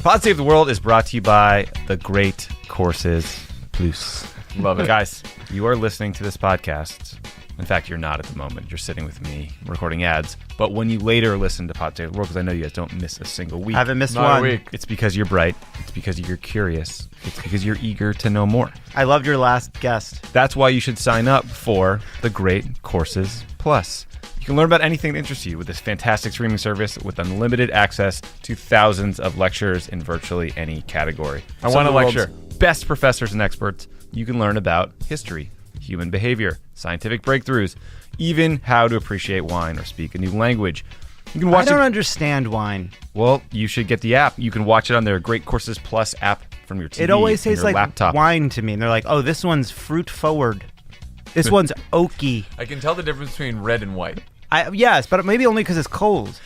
Pod Save the World is brought to you by the Great Courses Plus. Love it. Guys, you are listening to this podcast. In fact, you're not at the moment. You're sitting with me recording ads. But when you later listen to Pod Save the World, because I know you guys don't miss a single week. I haven't missed Not a one. week. It's because you're bright. It's because you're curious. It's because you're eager to know more. I loved your last guest. That's why you should sign up for the Great Courses Plus. You can learn about anything that interests you with this fantastic streaming service with unlimited access to thousands of lectures in virtually any category. I want a Some of the lecture. world's best professors and experts. You can learn about history, human behavior, scientific breakthroughs, even how to appreciate wine or speak a new language. You can watch I don't understand wine. Well, you should get the app. You can watch it on their Great Courses Plus app from your TV. It always and tastes your like laptop. wine to me. And they're like, oh, this one's fruit forward. This one's oaky. I can tell the difference between red and white. Yes, but maybe only because it's cold.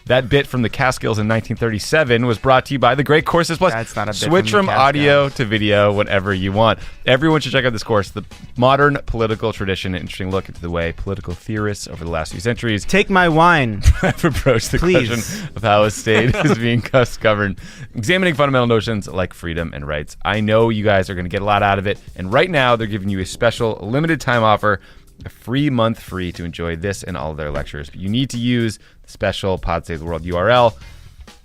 That bit from the Catskills in 1937 was brought to you by the Great Courses Plus. That's not a bit Switch from the from audio Catskills. to video whenever you want. Everyone should check out this course, The Modern Political Tradition, an interesting look into the way political theorists over the last few centuries Take my wine. have approached the Please. question of how a state is being governed, examining fundamental notions like freedom and rights. I know you guys are going to get a lot out of it, and right now they're giving you a special limited time offer, a free month free to enjoy this and all of their lectures. But you need to use the special Pod Save the World URL.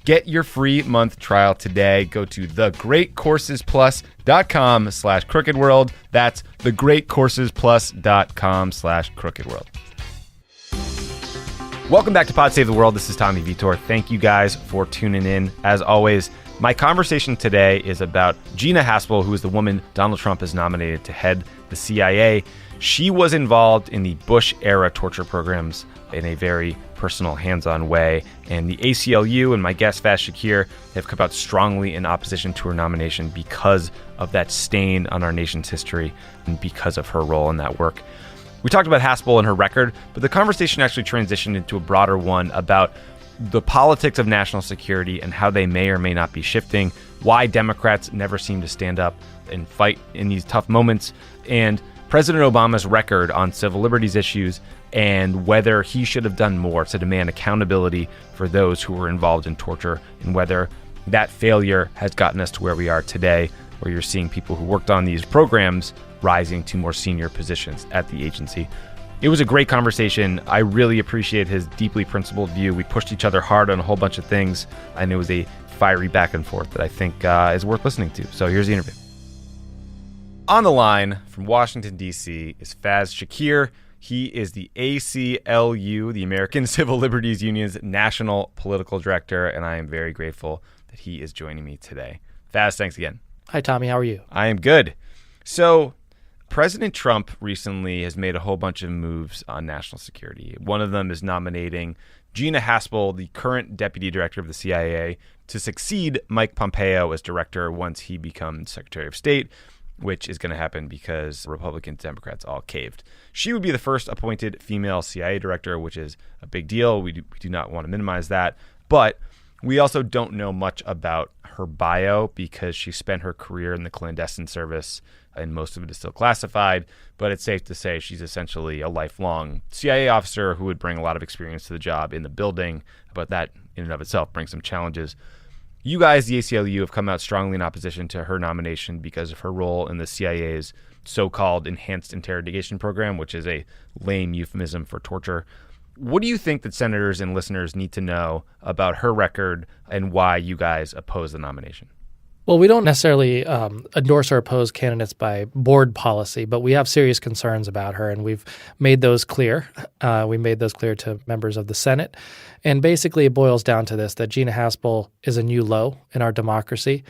Get your free month trial today. Go to thegreatcoursesplus.com/crookedworld. That's thegreatcoursesplus.com/crookedworld. Welcome back to Pod Save the World. This is Tommy Vitor. Thank you guys for tuning in. As always, my conversation today is about Gina Haspel, who is the woman Donald Trump has nominated to head the CIA. She was involved in the Bush-era torture programs in a very personal, hands-on way. And the ACLU and my guest, Faiz Shakir, have come out strongly in opposition to her nomination because of that stain on our nation's history and because of her role in that work. We talked about Haspel and her record, but the conversation actually transitioned into a broader one about the politics of national security and how they may or may not be shifting, why Democrats never seem to stand up and fight in these tough moments, and President Obama's record on civil liberties issues and whether he should have done more to demand accountability for those who were involved in torture, and whether that failure has gotten us to where we are today, where you're seeing people who worked on these programs rising to more senior positions at the agency. It was a great conversation. I really appreciate his deeply principled view. We pushed each other hard on a whole bunch of things, and it was a fiery back and forth that I think is worth listening to. So here's the interview. On the line from Washington, D.C. is Faiz Shakir. He is the ACLU, the American Civil Liberties Union's national political director, and I am very grateful that he is joining me today. Faiz, thanks again. Hi, Tommy. How are you? I am good. So President Trump recently has made a whole bunch of moves on national security. One of them is nominating Gina Haspel, the current deputy director of the CIA, to succeed Mike Pompeo as director once he becomes Secretary of State, which is going to happen because Republicans, Democrats all caved. She would be the first appointed female CIA director, which is a big deal. We do not want to minimize that. But we also don't know much about her bio because she spent her career in the clandestine service, and most of it is still classified. But it's safe to say she's essentially a lifelong CIA officer who would bring a lot of experience to the job in the building. But that in and of itself brings some challenges. You guys, the ACLU, have come out strongly in opposition to her nomination because of her role in the CIA's so-called enhanced interrogation program, which is a lame euphemism for torture. What do you think that senators and listeners need to know about her record and why you guys oppose the nomination? Well, we don't necessarily endorse or oppose candidates by board policy, but we have serious concerns about her, and we've made those clear. We made those clear to members of the Senate. And basically it boils down to this, that Gina Haspel is a new low in our democracy,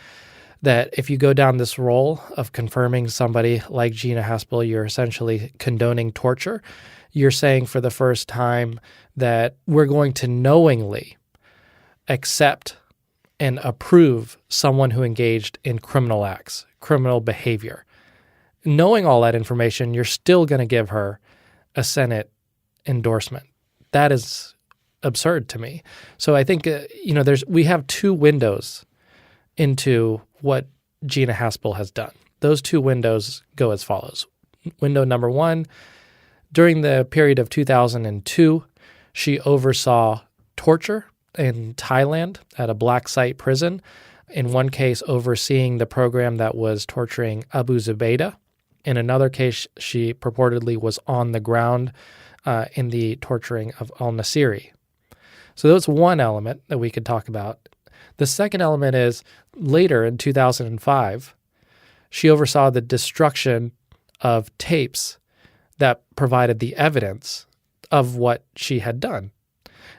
that if you go down this role of confirming somebody like Gina Haspel, you're essentially condoning torture. You're saying for the first time that we're going to knowingly accept and approve someone who engaged in criminal acts, criminal behavior. Knowing all that information, you're still going to give her a Senate endorsement. That is absurd to me. So I think we have two windows into what Gina Haspel has done. Those two windows go as follows. Window number one, during the period of 2002, she oversaw torture in Thailand at a black site prison In one case, overseeing the program that was torturing Abu Zubaydah. In another case, she purportedly was on the ground in the torturing of al-Nasiri. So that's one element that we could talk about. The second element is later in 2005, she oversaw the destruction of tapes that provided the evidence of what she had done.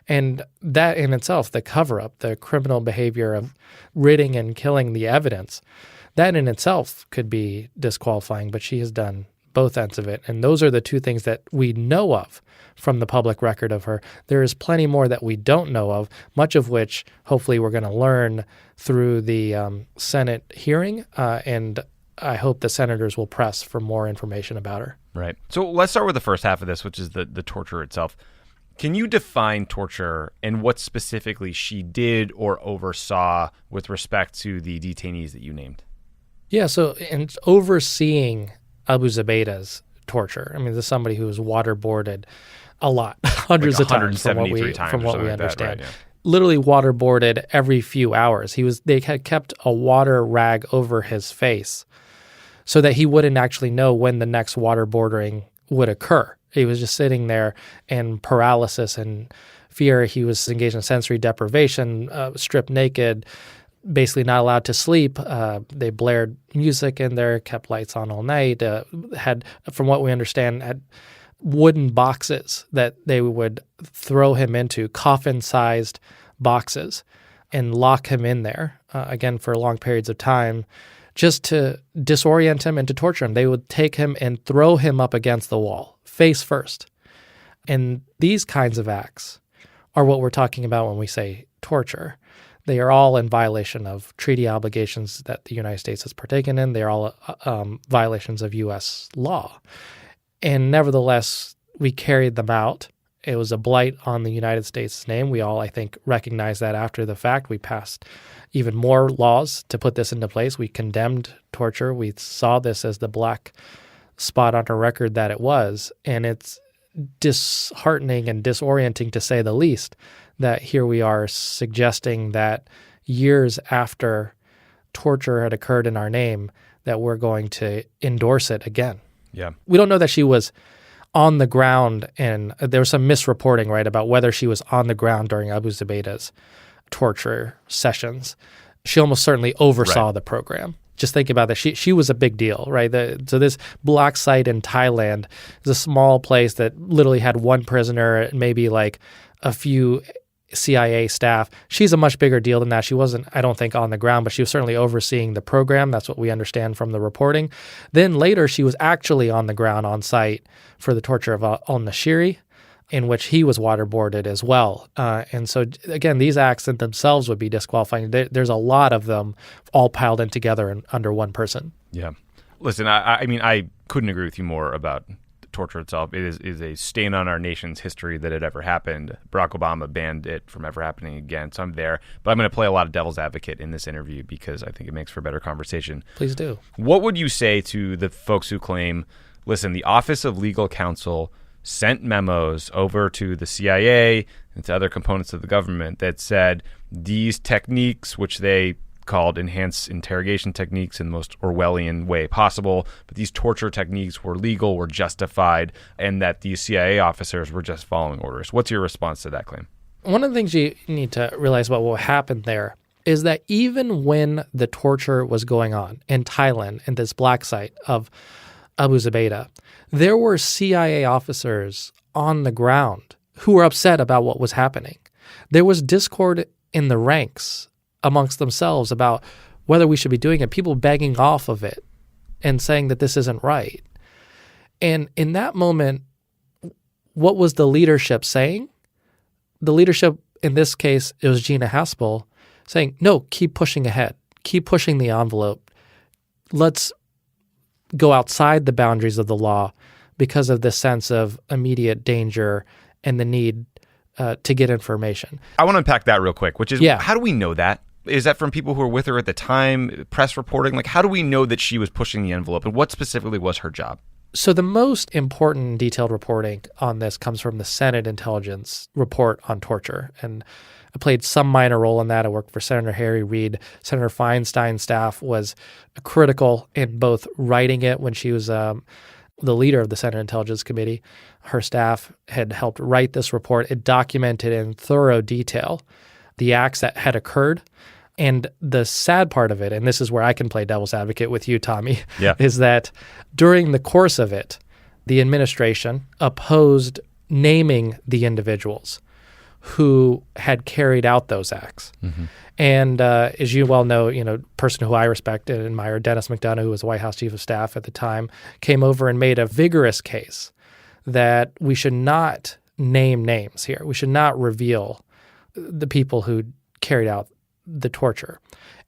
And that in itself, the cover-up, the criminal behavior of ridding and killing the evidence, that in itself could be disqualifying, but she has done both ends of it. And those are the two things that we know of from the public record of her. There is plenty more that we don't know of, much of which hopefully we're going to learn through the Senate hearing, and I hope the senators will press for more information about her. Right. So let's start with the first half of this, which is the torture itself. Can you define torture and what specifically she did or oversaw with respect to the detainees that you named? Yeah, so in overseeing Abu Zubaydah's torture, I mean, this is somebody who was waterboarded a lot, hundreds of times from what we understand. Right, yeah. Literally waterboarded every few hours. They had kept a water rag over his face so that he wouldn't actually know when the next waterboarding would occur. He was just sitting there in paralysis and fear. He was engaged in sensory deprivation, stripped naked, basically not allowed to sleep. They blared music in there, kept lights on all night, had, from what we understand, had wooden boxes that they would throw him into, coffin-sized boxes, and lock him in there, again, for long periods of time, just to disorient him and to torture him. They would take him and throw him up against the wall, face first. And these kinds of acts are what we're talking about when we say torture. They are all in violation of treaty obligations that the United States has partaken in. They are all violations of U.S. law. And nevertheless, we carried them out. It was a blight on the United States' name. We all, I think, recognize that after the fact. We passed even more laws to put this into place. We condemned torture. We saw this as the black spot on our record that it was. And it's disheartening and disorienting, to say the least, that here we are suggesting that years after torture had occurred in our name, that we're going to endorse it again. Yeah. We don't know that she was on the ground, and there was some misreporting, right, about whether she was on the ground during Abu Zubaydah's torture sessions. She almost certainly oversaw the program. Just think about that. She was a big deal, right? So this black site in Thailand is a small place that literally had one prisoner, maybe like a few CIA staff. She's a much bigger deal than that. She wasn't, I don't think, on the ground, but she was certainly overseeing the program. That's what we understand from the reporting. Then later, she was actually on the ground on site for the torture of al-Nasiri, in which he was waterboarded as well. And so, again, these acts in themselves would be disqualifying. There's a lot of them all piled in together and under one person. Yeah. Listen, I mean, I couldn't agree with you more about torture itself. It is a stain on our nation's history that it ever happened. Barack Obama banned it from ever happening again. So I'm there. But I'm going to play a lot of devil's advocate in this interview because I think it makes for better conversation. Please do. What would you say to the folks who claim, listen, the Office of Legal Counsel sent memos over to the CIA and to other components of the government that said these techniques, which they called enhanced interrogation techniques in the most Orwellian way possible, but these torture techniques were legal, were justified, and that these CIA officers were just following orders. What's your response to that claim? One of the things you need to realize about what happened there is that even when the torture was going on in Thailand, in this black site of Abu Zubaydah, there were CIA officers on the ground who were upset about what was happening. There was discord in the ranks amongst themselves about whether we should be doing it, people begging off of it and saying that this isn't right. And in that moment, what was the leadership saying? The leadership, in this case, it was Gina Haspel, saying, no, keep pushing ahead. Keep pushing the envelope. Let's go outside the boundaries of the law because of this sense of immediate danger and the need to get information. I want to unpack that real quick, which is, Yeah. How do we know that? Is that from people who were with her at the time, press reporting? Like, how do we know that she was pushing the envelope, and what specifically was her job? So the most important and detailed reporting on this comes from the Senate Intelligence Report on Torture. And I played some minor role in that. I worked for Senator Harry Reid. Senator Feinstein's staff was critical in both writing it when she was the leader of the Senate Intelligence Committee. Her staff had helped write this report. It documented in thorough detail the acts that had occurred. And the sad part of it, and this is where I can play devil's advocate with you, Tommy, is that during the course of it, the administration opposed naming the individuals who had carried out those acts. Mm-hmm. And as you well know, person who I respect and admire, Dennis McDonough, who was the White House Chief of Staff at the time, came over and made a vigorous case that we should not name names here. We should not reveal the people who carried out the torture.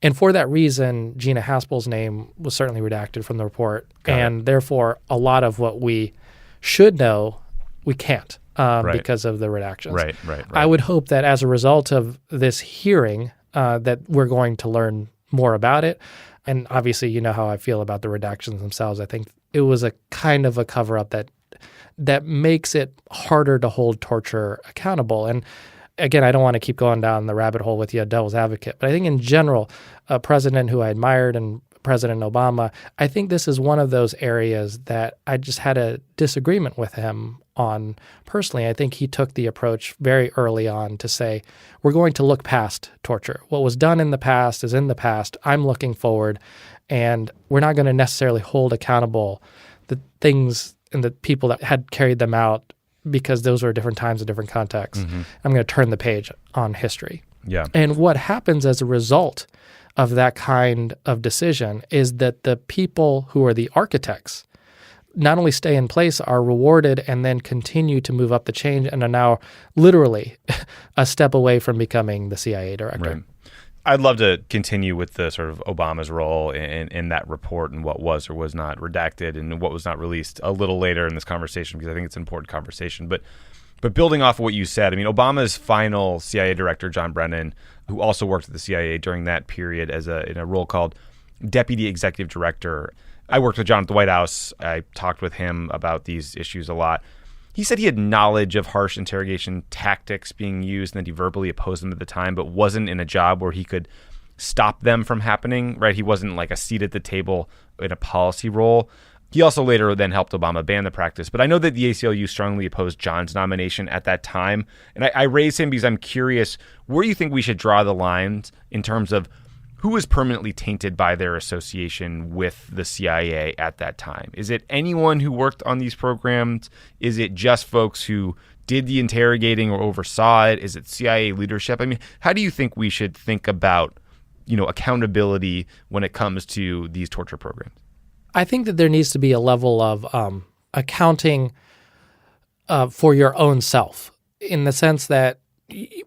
And for that reason, Gina Haspel's name was certainly redacted from the report. And therefore, a lot of what we should know, we can't because of the redactions. Right. I would hope that as a result of this hearing, that we're going to learn more about it. And obviously, you know how I feel about the redactions themselves. I think it was a kind of a cover-up that makes it harder to hold torture accountable. And again, I don't want to keep going down the rabbit hole with you, devil's advocate, but I think in general, a president who I admired and President Obama, I think this is one of those areas that I just had a disagreement with him on personally. I think he took the approach very early on to say, we're going to look past torture. What was done in the past is in the past. I'm looking forward, and we're not going to necessarily hold accountable the things and the people that had carried them out because those were different times and different contexts. Mm-hmm. I'm going to turn the page on history. Yeah. And what happens as a result of that kind of decision is that the people who are the architects not only stay in place, are rewarded, and then continue to move up the chain and are now literally a step away from becoming the CIA director. Right. I'd love to continue with the sort of Obama's role in that report and what was or was not redacted and what was not released a little later in this conversation, because I think it's an important conversation. But building off of what you said, I mean, Obama's final CIA director, John Brennan, who also worked at the CIA during that period in a role called Deputy Executive Director. I worked with John at the White House. I talked with him about these issues a lot. He said he had knowledge of harsh interrogation tactics being used and that he verbally opposed them at the time, but wasn't in a job where he could stop them from happening, right? He wasn't like a seat at the table in a policy role. He also later then helped Obama ban the practice. But I know that the ACLU strongly opposed John's nomination at that time. And I raise him because I'm curious, where do you think we should draw the lines in terms of who was permanently tainted by their association with the CIA at that time? Is it anyone who worked on these programs? Is it just folks who did the interrogating or oversaw it? Is it CIA leadership? I mean, how do you think we should think about, accountability when it comes to these torture programs? I think that there needs to be a level of accounting for your own self, in the sense that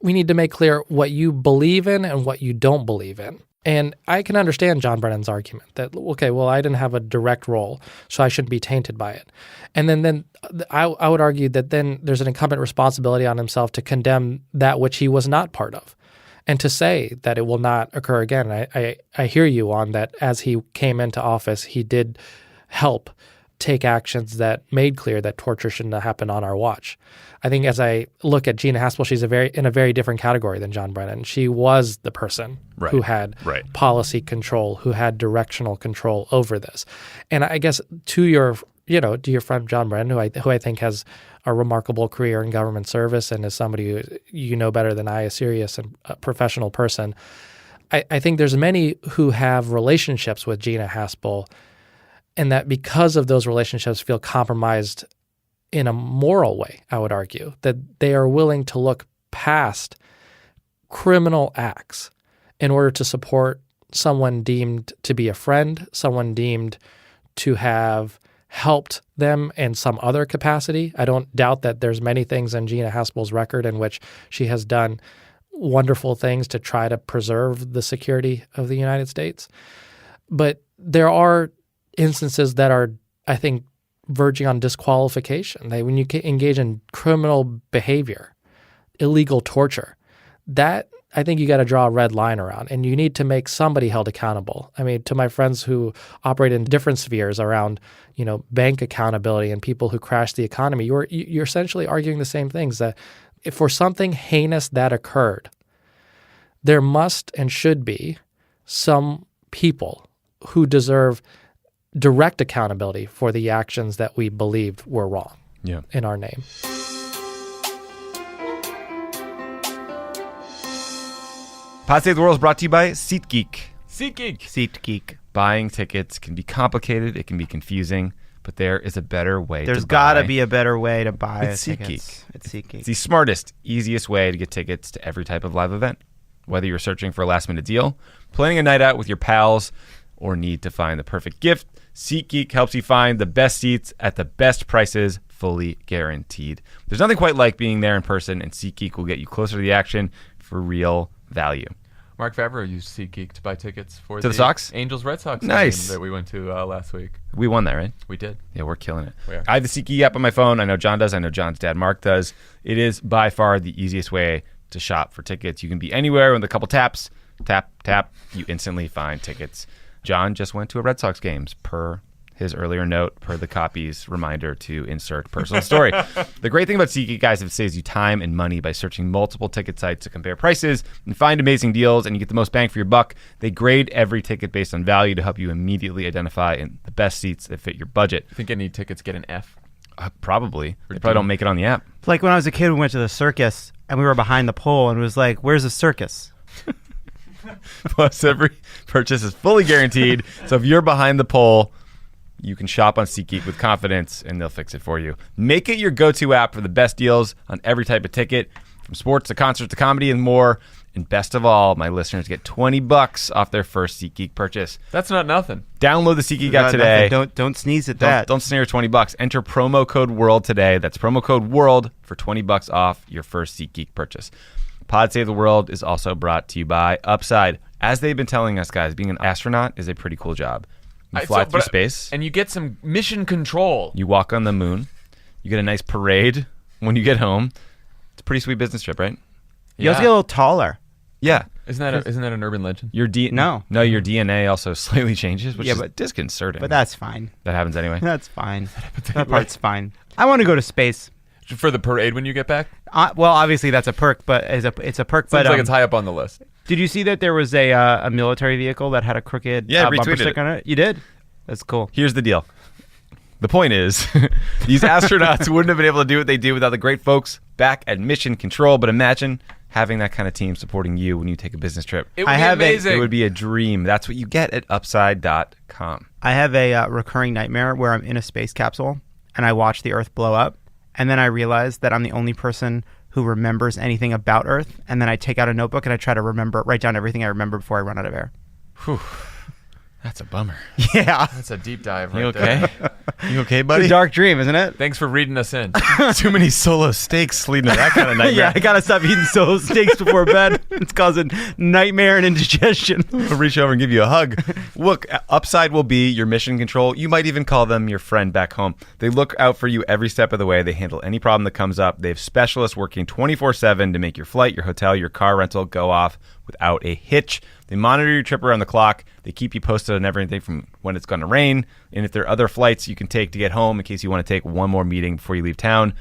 we need to make clear what you believe in and what you don't believe in. And I can understand John Brennan's argument that, okay, well, I didn't have a direct role, so I shouldn't be tainted by it. And then I would argue that then there's an incumbent responsibility on himself to condemn that which he was not part of, and to say that it will not occur again. I hear you on that. As he came into office, he did help take actions that made clear that torture shouldn't happen on our watch. I think as I look at Gina Haspel, she's in a very different category than John Brennan. She was the person who had policy control, who had directional control over this. And I guess to your friend John Brennan, who I think has a remarkable career in government service and is somebody who you know better than I, a serious and professional person, I think there's many who have relationships with Gina Haspel, and that because of those relationships feel compromised in a moral way, I would argue, that they are willing to look past criminal acts in order to support someone deemed to be a friend, someone deemed to have helped them in some other capacity. I don't doubt that there's many things in Gina Haspel's record in which she has done wonderful things to try to preserve the security of the United States. But there are instances that are, I think, verging on disqualification. When you engage in criminal behavior, illegal torture, that I think you got to draw a red line around, and you need to make somebody held accountable. I mean, to my friends who operate in different spheres around, bank accountability and people who crash the economy, you're essentially arguing the same things, that if for something heinous that occurred, there must and should be some people who deserve direct accountability for the actions that we believed were wrong in our name. Pod Save the World is brought to you by SeatGeek. SeatGeek. Buying tickets can be complicated. It can be confusing, but there is a better way There's to buy. got to be a better way to buy It's tickets. SeatGeek. It's SeatGeek. It's the smartest, easiest way to get tickets to every type of live event. Whether you're searching for a last-minute deal, planning a night out with your pals, or need to find the perfect gift, SeatGeek helps you find the best seats at the best prices, fully guaranteed. There's nothing quite like being there in person, and SeatGeek will get you closer to the action for real value. Mark Favreau used SeatGeek to buy tickets for the Sox? Angels-Red Sox Nice. game that we went to last week. We won that, right? We did. Yeah, we're killing it. We are. I have the SeatGeek app on my phone. I know John does. I know John's dad, Mark, does. It is by far the easiest way to shop for tickets. You can be anywhere with a couple taps. Tap, tap. You instantly find tickets. John just went to a Red Sox games per his earlier note, per the copy's reminder to insert personal story. The great thing about SeatGeek, guys, is it saves you time and money by searching multiple ticket sites to compare prices and find amazing deals, and you get the most bang for your buck. They grade every ticket based on value to help you immediately identify the best seats that fit your budget. You think any tickets get an F? Probably. They probably don't make it on the app. It's like when I was a kid, we went to the circus, and we were behind the pole, and it was like, where's the circus? Plus, every purchase is fully guaranteed. So if you're behind the pole, you can shop on SeatGeek with confidence, and they'll fix it for you. Make it your go-to app for the best deals on every type of ticket, from sports to concerts to comedy and more. And best of all, my listeners get $20 off their first SeatGeek purchase. That's not nothing. Download the SeatGeek app today. Don't sneeze at that. Don't snare $20. Enter promo code WORLD today. That's promo code WORLD for $20 off your first SeatGeek purchase. Pod Save the World is also brought to you by Upside. As they've been telling us, guys, being an astronaut is a pretty cool job. You fly through space. And you get some mission control. You walk on the moon. You get a nice parade when you get home. It's a pretty sweet business trip, right? You also get a little taller. Yeah. Isn't that an urban legend? Your No, your DNA also slightly changes, which is disconcerting. But that's fine. That happens anyway. That's fine. That part's fine. I want to go to space. For the parade when you get back? Well, obviously that's a perk, but it's a perk. Seems but like it's high up on the list. Did you see that there was a military vehicle that had a crooked bumper retweeted sticker on it? You did? That's cool. Here's the deal. The point is, these astronauts wouldn't have been able to do what they do without the great folks back at Mission Control. But imagine having that kind of team supporting you when you take a business trip. It would be amazing. It would be a dream. That's what you get at Upside.com. I have a recurring nightmare where I'm in a space capsule and I watch the Earth blow up, and then I realize that I'm the only person who remembers anything about Earth, and then I take out a notebook and I try to write down everything I remember before I run out of air. Whew. That's a bummer. Yeah. That's a deep dive You right okay? there. You okay, buddy? It's a dark dream, isn't it? Thanks for reading us in. Too many solo steaks leading to that kind of nightmare. Yeah, I gotta stop eating solo steaks before bed. It's causing nightmare and indigestion. I'll reach over and give you a hug. Look, Upside will be your mission control. You might even call them your friend back home. They look out for you every step of the way. They handle any problem that comes up. They have specialists working 24/7 to make your flight, your hotel, your car rental go off without a hitch. They monitor your trip around the clock. They keep you posted on everything from when it's going to rain, and if there are other flights you can take to get home in case you want to take one more meeting before you leave town.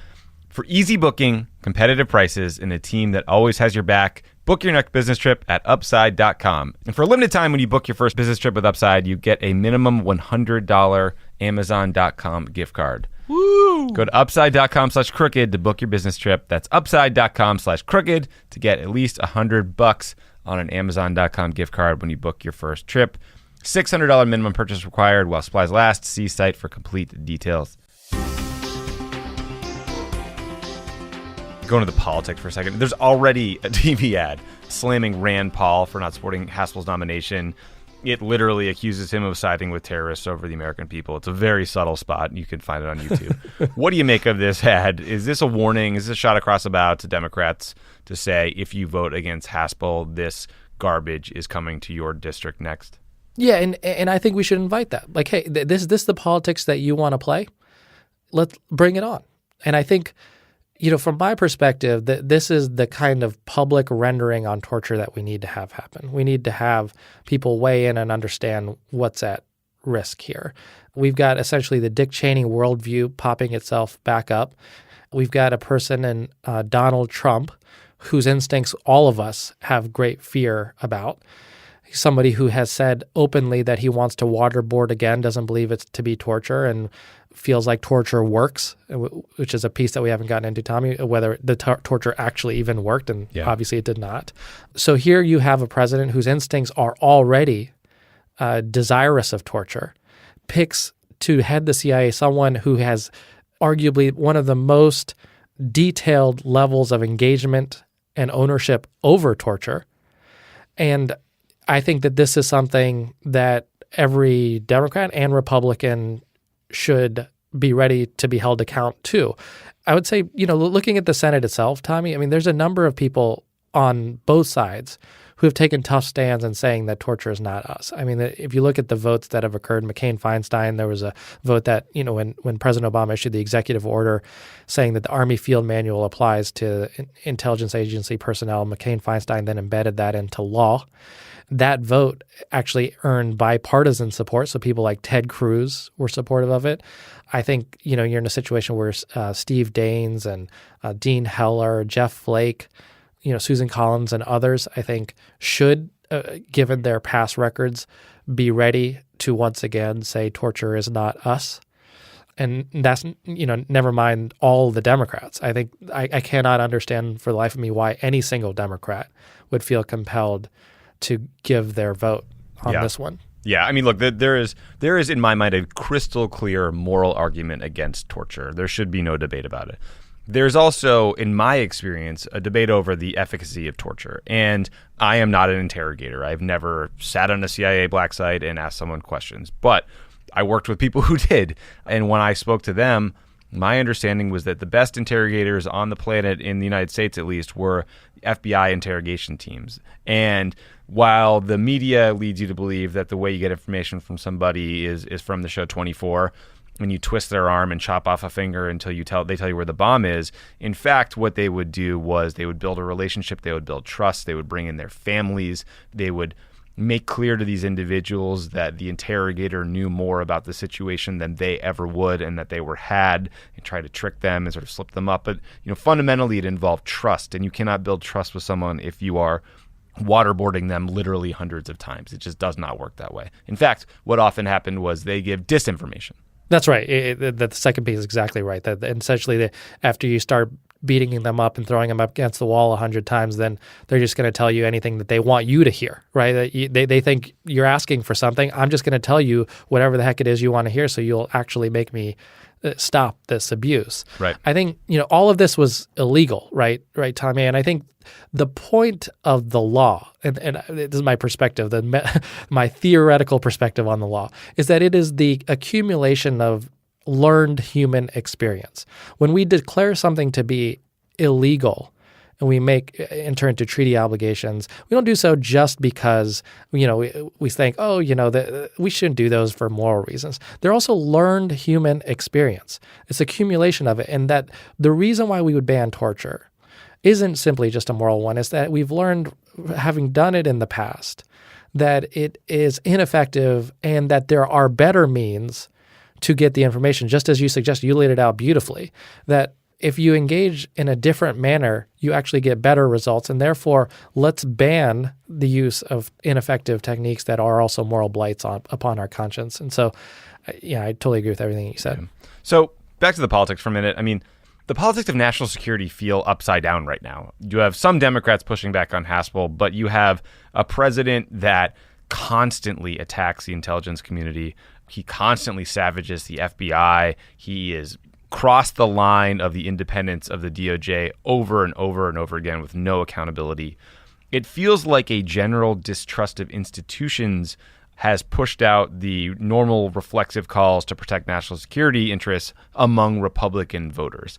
For easy booking, competitive prices, and a team that always has your back, book your next business trip at Upside.com. And for a limited time, when you book your first business trip with Upside, you get a minimum $100 Amazon.com gift card. Woo! Go to Upside.com/crooked to book your business trip. That's Upside.com/crooked to get at least $100 on an Amazon.com gift card when you book your first trip. $600 minimum purchase required while supplies last. See site for complete details. Going to the politics for a second. There's already a TV ad slamming Rand Paul for not supporting Haspel's nomination. It literally accuses him of siding with terrorists over the American people. It's a very subtle spot. You can find it on YouTube. What do you make of this ad? Is this a warning? Is this a shot across the bow to Democrats to say, if you vote against Haspel, this garbage is coming to your district next? Yeah, and I think we should invite that. Like, hey, this the politics that you want to play? Let's bring it on. And I think, from my perspective, this is the kind of public rendering on torture that we need to have happen. We need to have people weigh in and understand what's at risk here. We've got essentially the Dick Cheney worldview popping itself back up. We've got a person in Donald Trump whose instincts all of us have great fear about. He's somebody who has said openly that he wants to waterboard again, doesn't believe it's to be torture, and feels like torture works, which is a piece that we haven't gotten into, Tommy, whether the torture actually even worked, and obviously it did not. So here you have a president whose instincts are already desirous of torture, picks to head the CIA someone who has arguably one of the most detailed levels of engagement and ownership over torture. And I think that this is something that every Democrat and Republican should be ready to be held account to. I would say, looking at the Senate itself, Tommy, I mean, there's a number of people on both sides who have taken tough stands and saying that torture is not us. I mean, if you look at the votes that have occurred, McCain-Feinstein, there was a vote that, when President Obama issued the executive order saying that the Army Field Manual applies to intelligence agency personnel, McCain-Feinstein then embedded that into law. That vote actually earned bipartisan support, so people like Ted Cruz were supportive of it. I think, you're in a situation where Steve Daines and Dean Heller, Jeff Flake, Susan Collins and others, I think, should, given their past records, be ready to once again say torture is not us. And that's, never mind all the Democrats. I think I cannot understand for the life of me why any single Democrat would feel compelled to give their vote on this one. Yeah, I mean, look, there is in my mind a crystal clear moral argument against torture. There should be no debate about it. There's also, in my experience, a debate over the efficacy of torture. And I am not an interrogator. I've never sat on a CIA black site and asked someone questions. But I worked with people who did. And when I spoke to them, my understanding was that the best interrogators on the planet, in the United States at least, were FBI interrogation teams. And while the media leads you to believe that the way you get information from somebody is from the show 24, and you twist their arm and chop off a finger until they tell you where the bomb is. In fact, what they would do was they would build a relationship, they would build trust, they would bring in their families, they would make clear to these individuals that the interrogator knew more about the situation than they ever would, and that they were had, and try to trick them and sort of slip them up. But fundamentally it involved trust, and you cannot build trust with someone if you are waterboarding them literally hundreds of times. It just does not work that way. In fact, what often happened was they give disinformation. That's right. The second piece is exactly right. That essentially, after you start beating them up and throwing them up against the wall 100 times, then they're just going to tell you anything that they want you to hear, right? They think you're asking for something. I'm just going to tell you whatever the heck it is you want to hear, so you'll actually make me stop this abuse. Right. I think all of this was illegal, right, Tommy? And I think the point of the law, and this is my perspective, my theoretical perspective on the law, is that it is the accumulation of learned human experience. When we declare something to be illegal and we enter into treaty obligations, we don't do so just because we think, we shouldn't do those for moral reasons. They're also learned human experience. It's accumulation of it, and that the reason why we would ban torture isn't simply just a moral one. It's that we've learned, having done it in the past, that it is ineffective and that there are better means to get the information. Just as you suggest, you laid it out beautifully, that if you engage in a different manner, you actually get better results. And therefore, let's ban the use of ineffective techniques that are also moral blights upon our conscience. And so, I totally agree with everything you said. Yeah. So back to the politics for a minute. I mean, the politics of national security feel upside down right now. You have some Democrats pushing back on Haspel, but you have a president that constantly attacks the intelligence community. He constantly savages the FBI. He is crossed the line of the independence of the DOJ over and over and over again with no accountability. It feels like a general distrust of institutions has pushed out the normal reflexive calls to protect national security interests among Republican voters.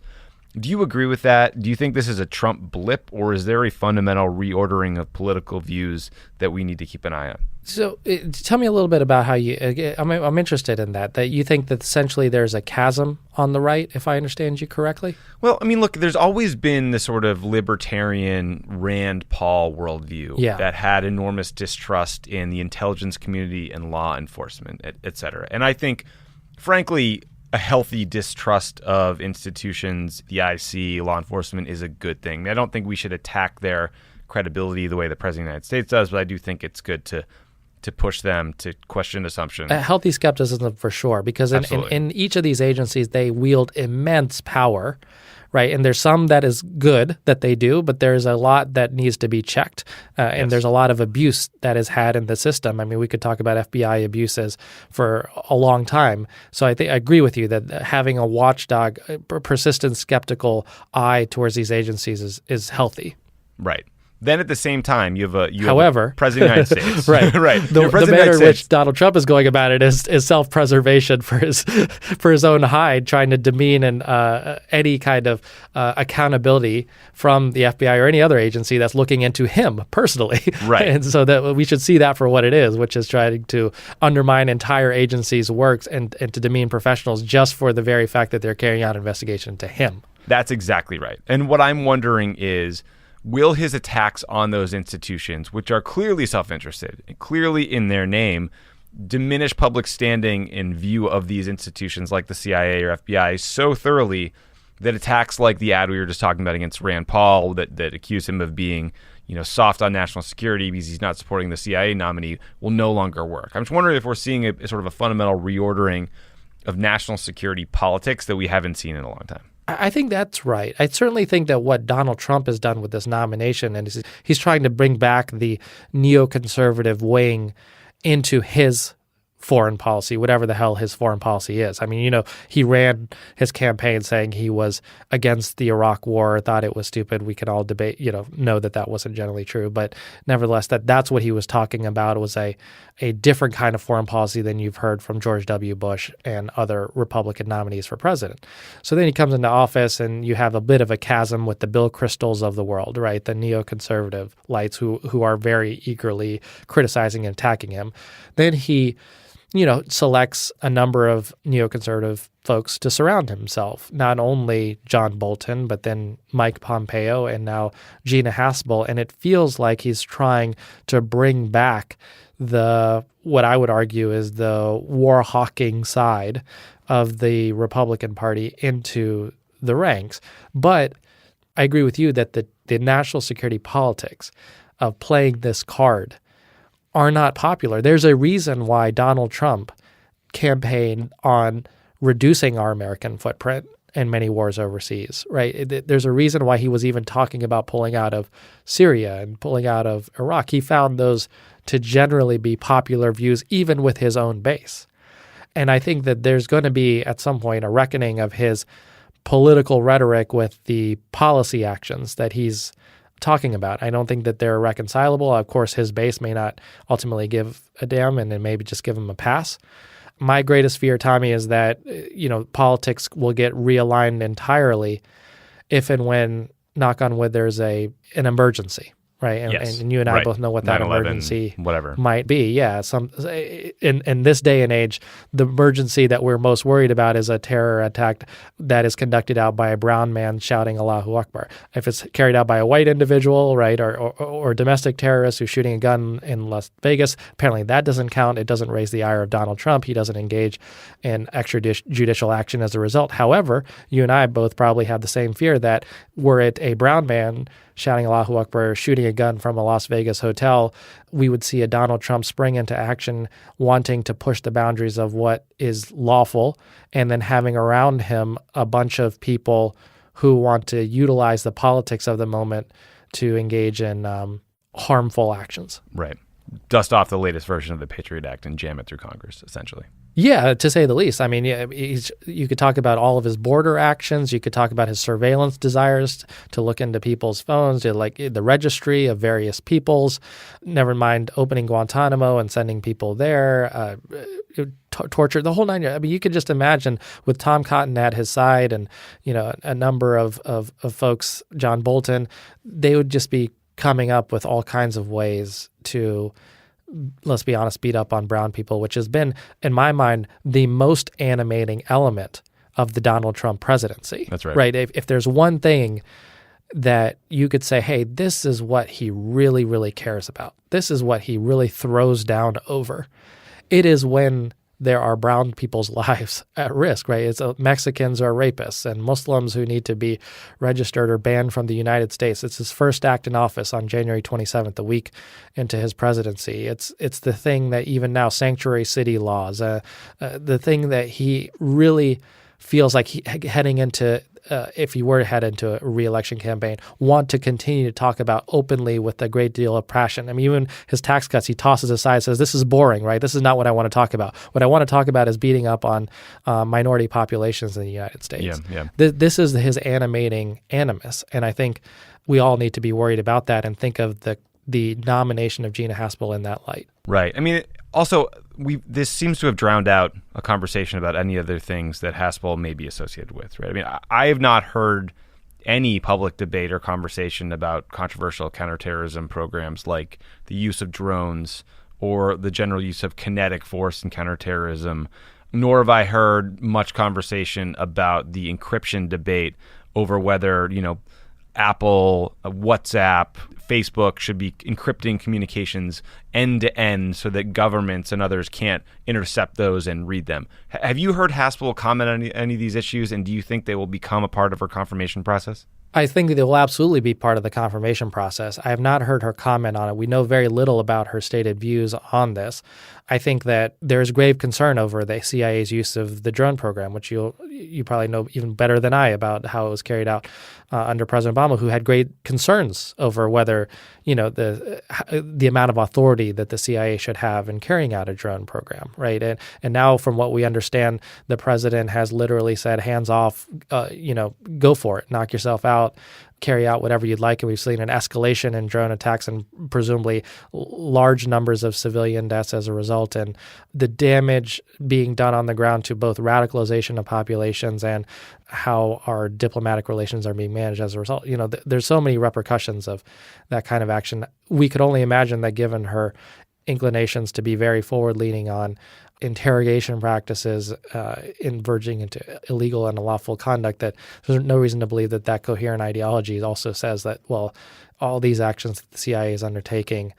Do you agree with that? Do you think this is a Trump blip, or is there a fundamental reordering of political views that we need to keep an eye on? So tell me a little bit about how you, I'm interested in that you think that essentially there's a chasm on the right, if I understand you correctly? Well, I mean, look, there's always been this sort of libertarian Rand Paul worldview that had enormous distrust in the intelligence community and law enforcement, et cetera. And I think, frankly, a healthy distrust of institutions, the IC, law enforcement, is a good thing. I don't think we should attack their credibility the way the President of the United States does, but I do think it's good to push them to question assumptions. A healthy skepticism for sure, because in each of these agencies, they wield immense power, right? And there's some that is good that they do, but there's a lot that needs to be checked. And there's a lot of abuse that is had in the system. I mean, we could talk about FBI abuses for a long time. So I agree with you that having a watchdog, persistent skeptical eye towards these agencies is healthy. Right. Then at the same time, you have a President of the United States. Right. Right. The manner in which Donald Trump is going about it is self-preservation for his own hide, trying to demean any kind of accountability from the FBI or any other agency that's looking into him personally. Right. And so that we should see that for what it is, which is trying to undermine entire agencies' works and to demean professionals just for the very fact that they're carrying out an investigation into him. That's exactly right. And what I'm wondering is, will his attacks on those institutions, which are clearly self-interested, clearly in their name, diminish public standing in view of these institutions like the CIA or FBI so thoroughly that attacks like the ad we were just talking about against Rand Paul that accuse him of being, soft on national security because he's not supporting the CIA nominee will no longer work? I'm just wondering if we're seeing a sort of a fundamental reordering of national security politics that we haven't seen in a long time. I think that's right. I certainly think that what Donald Trump has done with this nomination, and he's trying to bring back the neoconservative wing into his foreign policy, whatever the hell his foreign policy is. I mean, he ran his campaign saying he was against the Iraq war, thought it was stupid. We can all debate, know that wasn't generally true. But nevertheless, that's what he was talking about, was a different kind of foreign policy than you've heard from George W. Bush and other Republican nominees for president. So then he comes into office and you have a bit of a chasm with the Bill Kristols of the world, right? The neoconservative lights who are very eagerly criticizing and attacking him. Then he selects a number of neoconservative folks to surround himself, not only John Bolton, but then Mike Pompeo and now Gina Haspel. And it feels like he's trying to bring back what I would argue is the war-hawking side of the Republican Party into the ranks. But I agree with you that the national security politics of playing this card are not popular. There's a reason why Donald Trump campaigned on reducing our American footprint in many wars overseas, right? There's a reason why he was even talking about pulling out of Syria and pulling out of Iraq. He found those to generally be popular views, even with his own base. And I think that there's going to be, at some point, a reckoning of his political rhetoric with the policy actions that he's talking about. I don't think that they're reconcilable. Of course, his base may not ultimately give a damn and then maybe just give him a pass. My greatest fear, Tommy, is that, politics will get realigned entirely if and when, knock on wood, there's an emergency. Right. And you and I both know what that emergency might be. Yeah. In this day and age, the emergency that we're most worried about is a terror attack that is conducted out by a brown man shouting Allahu Akbar. If it's carried out by a white individual, right, or domestic terrorist who's shooting a gun in Las Vegas, apparently that doesn't count. It doesn't raise the ire of Donald Trump. He doesn't engage in extrajudicial action as a result. However, you and I both probably have the same fear that were it a brown man shouting Allahu Akbar, shooting a gun from a Las Vegas hotel, we would see a Donald Trump spring into action, wanting to push the boundaries of what is lawful, and then having around him a bunch of people who want to utilize the politics of the moment to engage in harmful actions. Right. Dust off the latest version of the Patriot Act and jam it through Congress, essentially. Yeah, to say the least. I mean, you could talk about all of his border actions. You could talk about his surveillance desires to look into people's phones, like the registry of various peoples. Never mind opening Guantanamo and sending people there, torture, the whole 9 years. I mean, you could just imagine with Tom Cotton at his side and, a number of folks, John Bolton, they would just be coming up with all kinds of ways to let's be honest, beat up on brown people, which has been, in my mind, the most animating element of the Donald Trump presidency. That's right. Right? If there's one thing that you could say, hey, this is what he really, really cares about. This is what he really throws down over. It is when there are brown people's lives at risk, right? It's Mexicans are rapists and Muslims who need to be registered or banned from the United States. It's his first act in office on January 27th, a week into his presidency. It's the thing that even now, sanctuary city laws, the thing that he really feels like heading into, if he were to head into a re-election campaign, want to continue to talk about openly with a great deal of passion. I mean, even his tax cuts, he tosses aside, says, this is boring, right? This is not what I want to talk about. What I want to talk about is beating up on minority populations in the United States. Yeah. This is his animating animus. And I think we all need to be worried about that and think of the nomination of Gina Haspel in that light. Right. I mean, also, this seems to have drowned out a conversation about any other things that Haspel may be associated with, right? I mean, I have not heard any public debate or conversation about controversial counterterrorism programs like the use of drones or the general use of kinetic force in counterterrorism, nor have I heard much conversation about the encryption debate over whether, Apple, WhatsApp, Facebook should be encrypting communications end to end so that governments and others can't intercept those and read them. Have you heard Haspel comment on any of these issues, and do you think they will become a part of her confirmation process? I think they will absolutely be part of the confirmation process. I have not heard her comment on it. We know very little about her stated views on this. I think that there's grave concern over the CIA's use of the drone program, which you probably know even better than I about how it was carried out under President Obama, who had great concerns over whether the amount of authority that the CIA should have in carrying out a drone program, right? And now, from what we understand, the president has literally said, hands off, go for it, knock yourself out, carry out whatever you'd like. And we've seen an escalation in drone attacks and presumably large numbers of civilian deaths as a result, and the damage being done on the ground to both radicalization of populations and how our diplomatic relations are being managed as a result. There's so many repercussions of that kind of action. We could only imagine that, given her inclinations to be very forward-leaning on interrogation practices verging into illegal and unlawful conduct, that there's no reason to believe that coherent ideology also says that, well, all these actions that the CIA is undertaking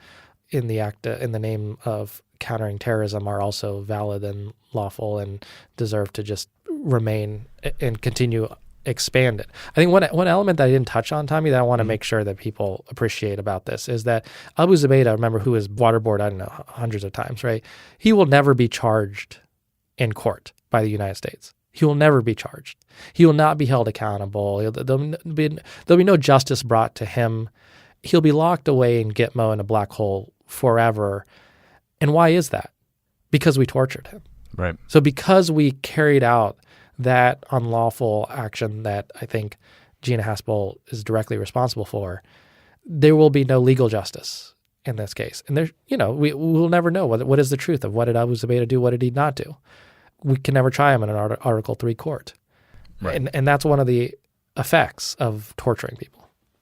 in the name of countering terrorism are also valid and lawful and deserve to just remain and continue expanded. I think one element that I didn't touch on, Tommy, that I want to make sure that people appreciate about this is that Abu Zubaydah, remember, who is waterboarded, I don't know, hundreds of times, right? He will never be charged in court by the United States. He will never be charged. He will not be held accountable. There'll be no justice brought to him. He'll be locked away in Gitmo in a black hole forever. And why is that? Because we tortured him. Right. So because we carried out that unlawful action that I think Gina Haspel is directly responsible for, there will be no legal justice in this case. And we will never know what is the truth of what did Abu Zubaydah do, what did he not do. We can never try him in an Article 3 court. Right. And that's one of the effects of torturing people.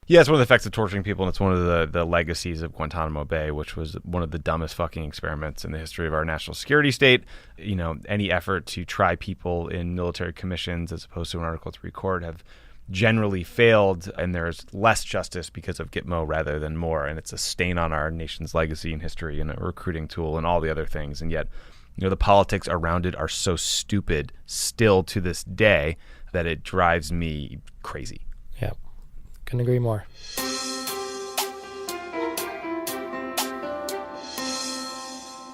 Yeah, it's one of the effects of torturing people, and it's one of the legacies of Guantanamo Bay, which was one of the dumbest fucking experiments in the history of our national security state. Any effort to try people in military commissions as opposed to an Article 3 court have generally failed, and there's less justice because of Gitmo rather than more, and it's a stain on our nation's legacy and history and a recruiting tool and all the other things. And yet, the politics around it are so stupid still to this day that it drives me crazy. Yeah. Couldn't agree more.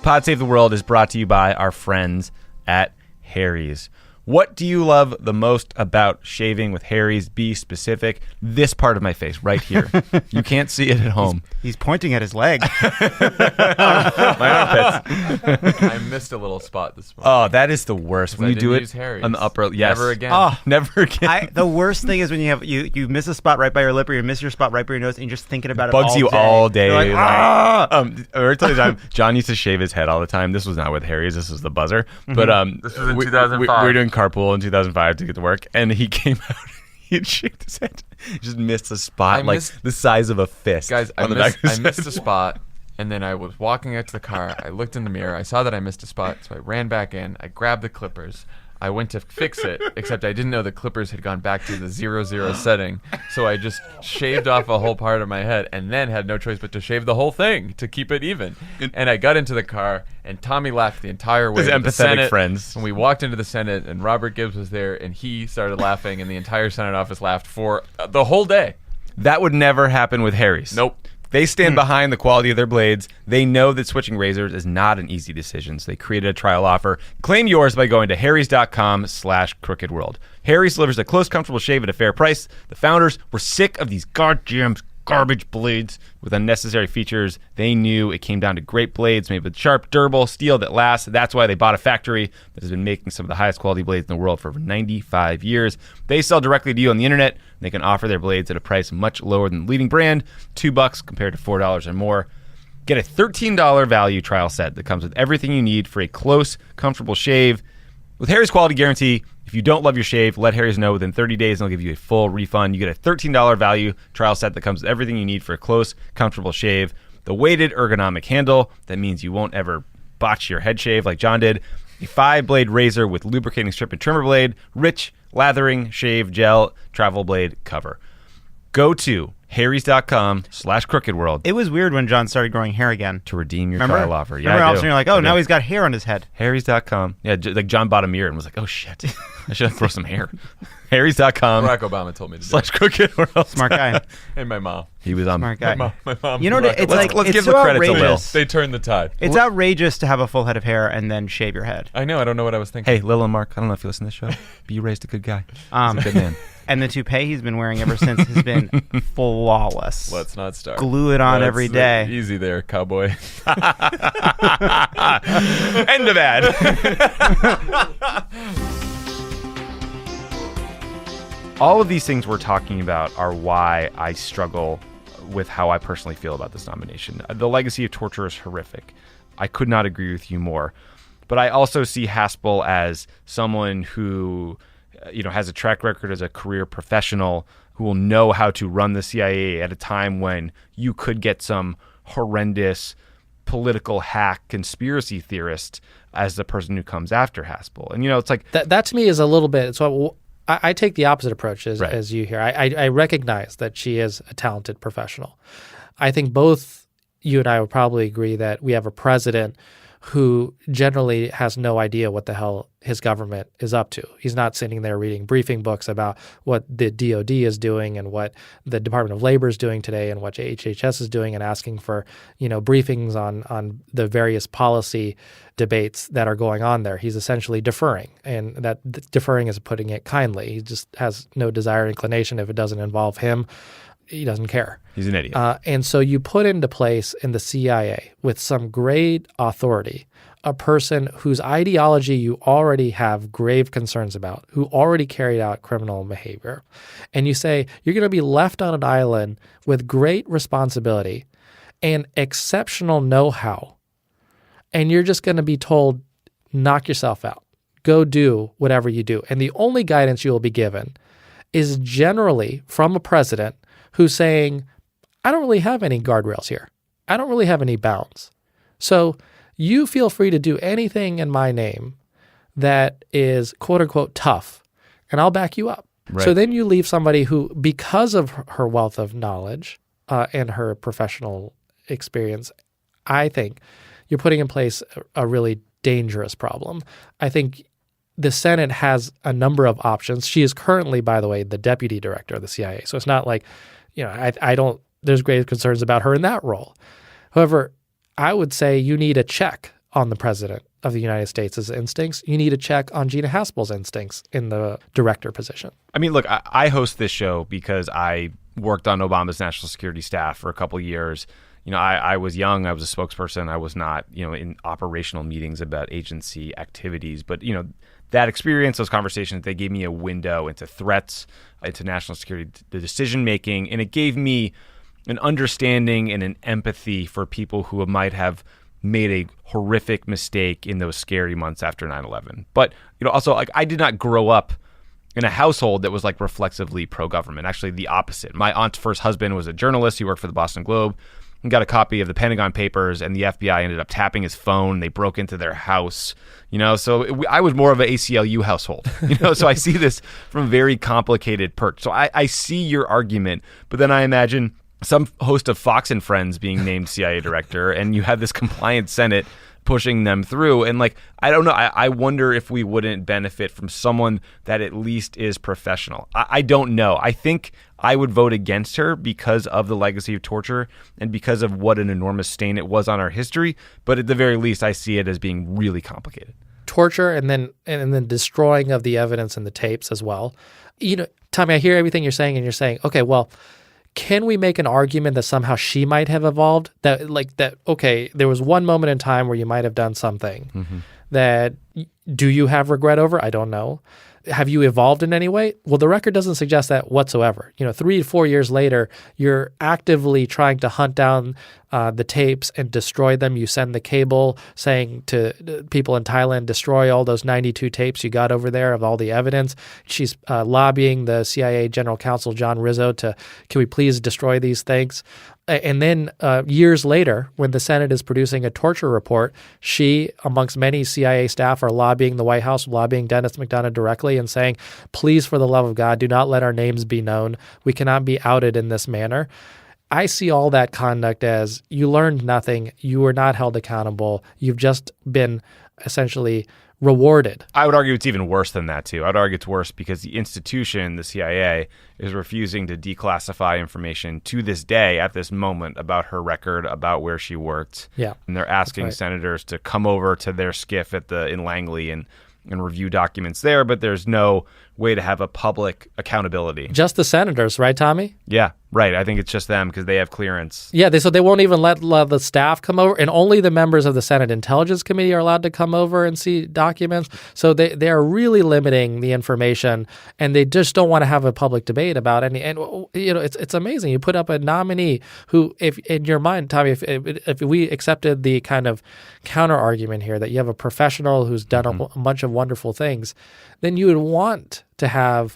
Pod Save the World is brought to you by our friends at Harry's. What do you love the most about shaving with Harry's? Be specific. This part of my face right here. You can't see it at home. He's pointing at his leg. My armpits. I missed a little spot this morning. Oh, that is the worst. When I you do didn't it use Harry's. on the upper, yes. Never again. Oh, Never again. The worst thing is when you miss a spot right by your lip, or you miss your spot right by your nose, and you're just thinking about it Bugs all you day. all day. You're like, Every time John used to shave his head all the time. This was not with Harry's. This was the buzzer. But This was in we 2005. were doing carpool in 2005 to get to work, and he came out. He had shaved his head. He just missed a spot the size of a fist. Guys, I on the back of his missed head. a spot And then I was walking out to the car. I looked in the mirror. I saw that I missed a spot, so I ran back in. I grabbed the clippers. I went to fix it, except I didn't know the clippers had gone back to the 0-0 setting. So I just shaved off a whole part of my head and then had no choice but to shave the whole thing to keep it even. And I got into the car, and Tommy laughed the entire way His to the empathetic Senate. friends. And we walked into the Senate, and Robert Gibbs was there, and he started laughing, and the entire Senate office laughed for the whole day. That would never happen with Harry's. Nope. They stand behind the quality of their blades. They know that switching razors is not an easy decision, so they created a trial offer. Claim yours by going to harrys.com/crookedworld. Harry's delivers a close, comfortable shave at a fair price. The founders were sick of these goddamn garbage blades with unnecessary features. They knew it came down to great blades made with sharp, durable steel that lasts. That's why they bought a factory that has been making some of the highest quality blades in the world for over 95 years. They sell directly to you on the internet. They can offer their blades at a price much lower than the leading brand, $2 compared to $4 or more. Get a $13 value trial set that comes with everything you need for a close, comfortable shave. With Harry's quality guarantee, if you don't love your shave, let Harry's know within 30 days and they'll give you a full refund. You get a $13 value trial set that comes with everything you need for a close, comfortable shave. The weighted ergonomic handle, that means you won't ever botch your head shave like John did. A 5-blade razor with lubricating strip and trimmer blade, rich, lathering, shave, gel, travel blade cover. Go to harrys.com/crookedworld It was weird when John started growing hair again. to redeem your Remember? trial offer. Yeah, Remember all I of a do. sudden you're like, I oh, do. now he's got hair on his head. harrys.com. Yeah, like John bought a mirror and was like, oh shit, I should grow some hair. harrys.com Barack Obama told me to do / crookedworld. Smart guy. it. And my mom. He was on. Smart guy. My mom. You know what? Barack It's Obama. like let's it's give so the credit to Will. outrageous. They turned the tide. It's outrageous to have a full head of hair and then shave your head. I know. I don't know what I was thinking. Hey, Lil and Mark, I don't know if you listen to this show, but you raised a good guy. He's a good man. And the toupee he's been wearing ever since has been flawless. Let's not start. Glue it on every day. Easy there, cowboy. End of ad. All of these things we're talking about are why I struggle with how I personally feel about this nomination. The legacy of torture is horrific. I could not agree with you more. But I also see Haspel as someone who, has a track record as a career professional who will know how to run the CIA at a time when you could get some horrendous political hack conspiracy theorist as the person who comes after Haspel. And, it's like... That to me is a little bit... So I take the opposite approach Right. as you here. I recognize that she is a talented professional. I think both you and I would probably agree that we have a president who generally has no idea what the hell his government is up to. He's not sitting there reading briefing books about what the DOD is doing and what the Department of Labor is doing today and what HHS is doing and asking for, briefings on the various policy debates that are going on there. He's essentially deferring, and that deferring is putting it kindly. He just has no desire or inclination. If it doesn't involve him, he doesn't care. He's an idiot. And so you put into place in the CIA with some great authority a person whose ideology you already have grave concerns about, who already carried out criminal behavior. And you say you're going to be left on an island with great responsibility and exceptional know-how. And you're just going to be told, knock yourself out. Go do whatever you do. And the only guidance you will be given is generally from a president who's saying, I don't really have any guardrails here. I don't really have any bounds. So you feel free to do anything in my name that is quote unquote tough, and I'll back you up. Right. So then you leave somebody who, because of her wealth of knowledge and her professional experience, I think you're putting in place a really dangerous problem. I think the Senate has a number of options. She is currently, by the way, the deputy director of the CIA. So it's not like, there's grave concerns about her in that role. However, I would say you need a check on the president of the United States' instincts. You need a check on Gina Haspel's instincts in the director position. I mean, look, I host this show because I worked on Obama's national security staff for a couple of years. I was young. I was a spokesperson. I was not, in operational meetings about agency activities. But, that experience, those conversations, they gave me a window into threats, into national security, the decision-making, and it gave me an understanding and an empathy for people who might have made a horrific mistake in those scary months after 9/11. But, also, I did not grow up in a household that was reflexively pro-government. Actually, the opposite. My aunt's first husband was a journalist. He worked for the Boston Globe. and got a copy of the Pentagon Papers, and the FBI ended up tapping his phone. They broke into their house, so I was more of an ACLU household, so I see this from a very complicated perch. So I see your argument, but then I imagine some host of Fox and Friends being named CIA director, and you have this compliant Senate pushing them through. And I don't know. I wonder if we wouldn't benefit from someone that at least is professional. I don't know. I think I would vote against her because of the legacy of torture and because of what an enormous stain it was on our history. But at the very least, I see it as being really complicated. Torture and then destroying of the evidence and the tapes as well. Tommy, I hear everything you're saying, and you're saying, okay, well, can we make an argument that somehow she might have evolved? Okay, there was one moment in time where you might have done something that do you have regret over? I don't know. Have you evolved in any way? Well, the record doesn't suggest that whatsoever. 3 to 4 years later, you're actively trying to hunt down the tapes and destroy them. You send the cable saying to people in Thailand, destroy all those 92 tapes you got over there of all the evidence. She's lobbying the CIA General Counsel, John Rizzo, can we please destroy these things? And then years later, when the Senate is producing a torture report, she, amongst many CIA staff, are lobbying the White House, lobbying Dennis McDonough directly and saying, please, for the love of God, do not let our names be known. We cannot be outed in this manner. I see all that conduct as you learned nothing. You were not held accountable. You've just been essentially rewarded. I would argue it's even worse than that, too. I'd argue it's worse because the institution, the CIA, is refusing to declassify information to this day, at this moment, about her record, about where she worked. Yeah. And they're asking senators to come over to their skiff in Langley and review documents there, but there's no way to have a public accountability. Just the senators, right, Tommy? Yeah, right. I think it's just them because they have clearance. Yeah, so they won't even let the staff come over, and only the members of the Senate Intelligence Committee are allowed to come over and see documents. So they are really limiting the information, and they just don't want to have a public debate about any. And it's amazing. You put up a nominee who, if in your mind, Tommy, if we accepted the kind of counter argument here that you have a professional who's done a bunch of wonderful things, then you would want to have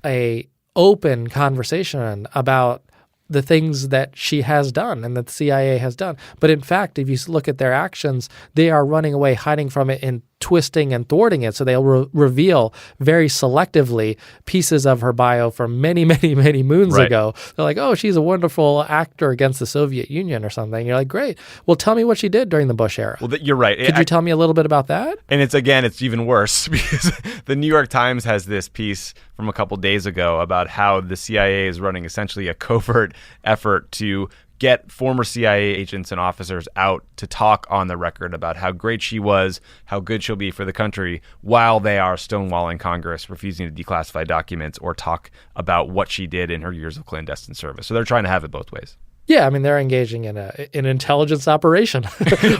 a open conversation about the things that she has done and that the CIA has done. But in fact, if you look at their actions, they are running away, hiding from it, and twisting and thwarting it. So they'll reveal very selectively pieces of her bio from many, many, many moons ago. They're like, oh, she's a wonderful actor against the Soviet Union or something. You're like, great. Well, tell me what she did during the Bush era. Well, you're right. Could you tell me a little bit about that? And it's even worse because the New York Times has this piece from a couple days ago about how the CIA is running essentially a covert effort to get former CIA agents and officers out to talk on the record about how great she was, how good she'll be for the country, while they are stonewalling Congress, refusing to declassify documents or talk about what she did in her years of clandestine service. So they're trying to have it both ways. Yeah, I mean, they're engaging in an intelligence operation,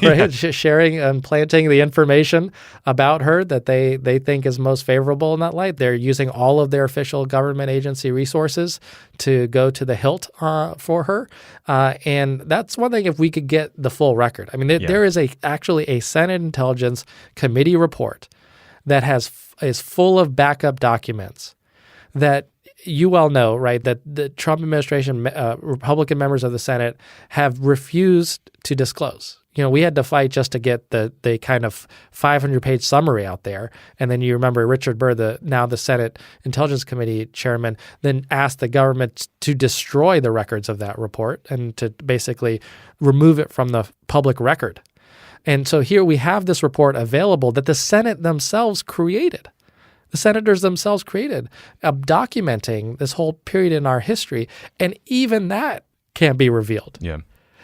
right? Sharing and planting the information about her that they think is most favorable in that light. They're using all of their official government agency resources to go to the hilt for her. And that's one thing if we could get the full record. I mean, there is actually a Senate Intelligence Committee report that is full of backup documents that you well know, right, that the Trump administration, Republican members of the Senate have refused to disclose. We had to fight just to get the kind of 500-page summary out there. And then you remember Richard Burr, now the Senate Intelligence Committee chairman, then asked the government to destroy the records of that report and to basically remove it from the public record. And so here we have this report available that the Senate themselves created. The senators themselves created, documenting this whole period in our history, and even that can't be revealed. Yeah.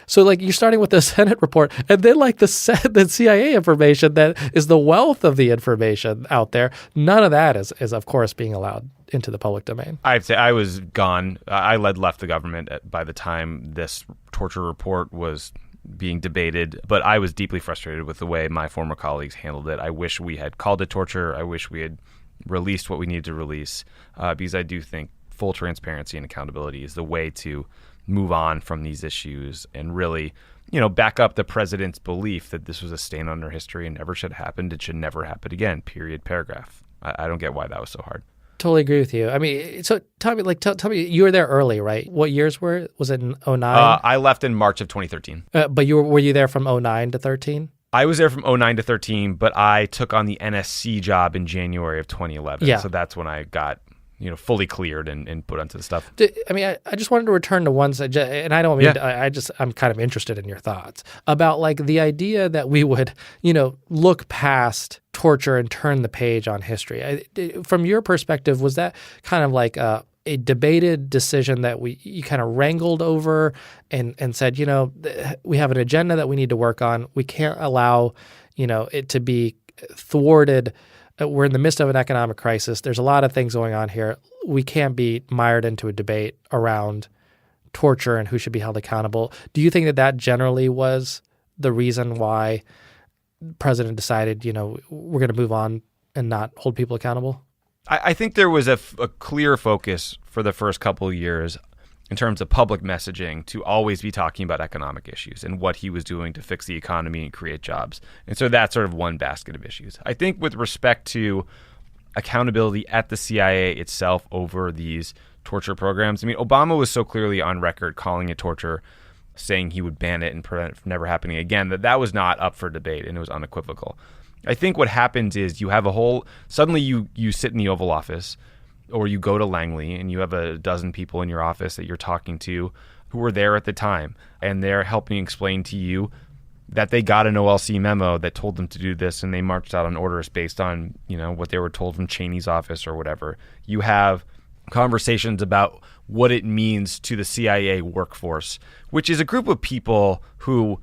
So, you're starting with the Senate report, and then, the CIA information that is the wealth of the information out there. None of that is of course, being allowed into the public domain. I'd say I was gone. I left the government by the time this torture report was being debated, but I was deeply frustrated with the way my former colleagues handled it. I wish we had called it torture. I wish we had released what we needed to release, because I do think full transparency and accountability is the way to move on from these issues and really, back up the president's belief that this was a stain on our history and never should have happened. It should never happen again, period, paragraph. I don't get why that was so hard. totally agree with you. I mean, so tell me, you were there early, right? What years was it in 09? I left in March of 2013. But were you there from 09 to 13? I was there from 09 to 13, but I took on the NSC job in January of 2011. Yeah. So that's when I got, fully cleared and put onto the stuff. I mean, I just wanted to return to one side, and I don't mean I'm kind of interested in your thoughts about like the idea that we would, look past torture and turn the page on history. From your perspective, was that kind of like a debated decision that you kind of wrangled over and said, we have an agenda that we need to work on. We can't allow, it to be thwarted. We're in the midst of an economic crisis. There's a lot of things going on here. We can't be mired into a debate around torture and who should be held accountable. Do you think that generally was the reason why the president decided, we're going to move on and not hold people accountable? I think there was a clear focus for the first couple of years in terms of public messaging to always be talking about economic issues and what he was doing to fix the economy and create jobs. And so that's sort of one basket of issues. I think with respect to accountability at the CIA itself over these torture programs, I mean, Obama was so clearly on record calling it torture, saying he would ban it and prevent it from never happening again, that was not up for debate and it was unequivocal. I think what happens is you have suddenly you sit in the Oval Office or you go to Langley and you have a dozen people in your office that you're talking to who were there at the time, and they're helping explain to you that they got an OLC memo that told them to do this and they marched out on orders based on, what they were told from Cheney's office or whatever. You have conversations about what it means to the CIA workforce, which is a group of people who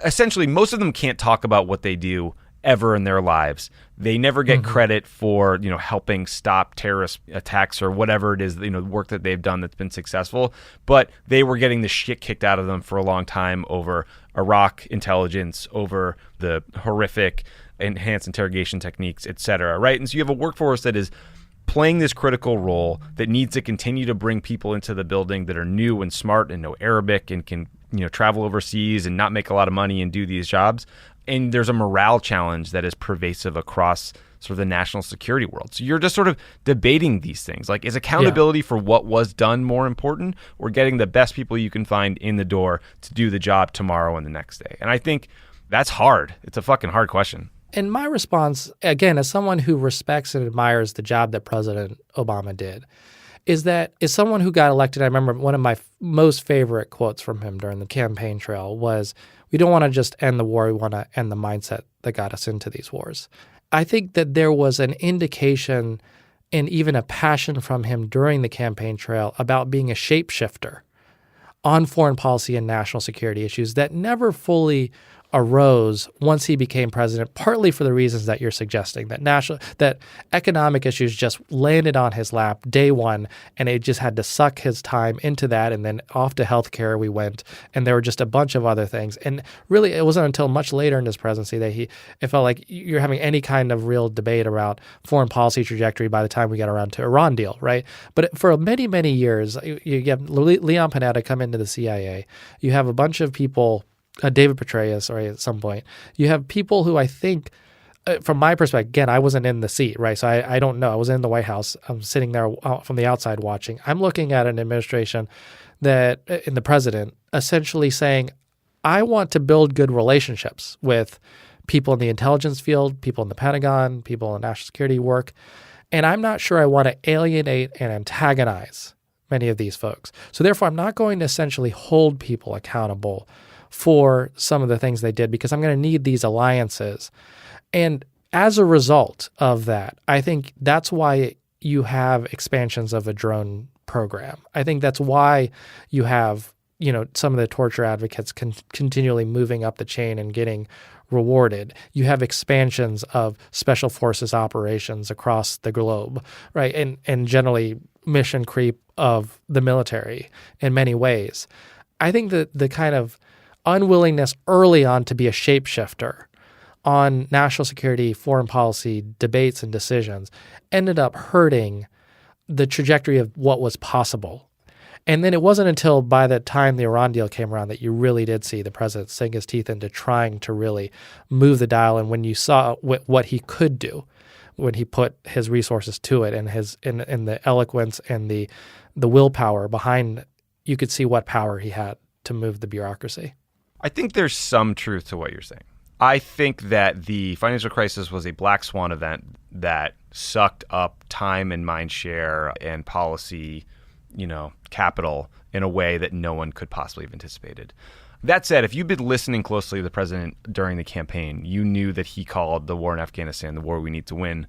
essentially most of them can't talk about what they do ever in their lives. They never get credit for, helping stop terrorist attacks or whatever it is, work that they've done that's been successful. But they were getting the shit kicked out of them for a long time over Iraq intelligence, over the horrific enhanced interrogation techniques, et cetera, right? And so you have a workforce that is playing this critical role that needs to continue to bring people into the building that are new and smart and know Arabic and can, travel overseas and not make a lot of money and do these jobs. And there's a morale challenge that is pervasive across sort of the national security world. So you're just sort of debating these things. Like, is accountability for what was done more important, or getting the best people you can find in the door to do the job tomorrow and the next day? And I think that's hard. It's a fucking hard question. And my response, again, as someone who respects and admires the job that President Obama did, is someone who got elected. I remember one of my most favorite quotes from him during the campaign trail was, "We don't want to just end the war, we want to end the mindset that got us into these wars." I think that there was an indication and even a passion from him during the campaign trail about being a shapeshifter on foreign policy and national security issues that never fully arose once he became president, partly for the reasons that you're suggesting, that economic issues just landed on his lap day one, and it just had to suck his time into that, and then off to healthcare we went, and there were just a bunch of other things. And really, it wasn't until much later in his presidency that it felt like you're having any kind of real debate about foreign policy trajectory by the time we got around to Iran deal, right? But for many, many years, you have Leon Panetta come into the CIA. You have a bunch of people, David Petraeus, or at some point, you have people who I think, from my perspective, again, I wasn't in the seat, right? So I don't know. I was in the White House. I'm sitting there from the outside watching. I'm looking at an administration and the president essentially saying, I want to build good relationships with people in the intelligence field, people in the Pentagon, people in national security work, and I'm not sure I want to alienate and antagonize many of these folks. So therefore, I'm not going to essentially hold people accountable for some of the things they did, because I'm going to need these alliances. And as a result of that, I think that's why you have expansions of a drone program. I think that's why you have, some of the torture advocates continually moving up the chain and getting rewarded. You have expansions of special forces operations across the globe, right? And generally mission creep of the military in many ways. I think that the kind of unwillingness early on to be a shapeshifter on national security, foreign policy debates and decisions ended up hurting the trajectory of what was possible. And then it wasn't until by the time the Iran deal came around that you really did see the president sink his teeth into trying to really move the dial. And when you saw what he could do when he put his resources to it, and his in the eloquence and the willpower behind, you could see what power he had to move the bureaucracy. I think there's some truth to what you're saying. I think that the financial crisis was a black swan event that sucked up time and mind share and policy, capital in a way that no one could possibly have anticipated. That said, if you've been listening closely to the president during the campaign, you knew that he called the war in Afghanistan the war we need to win.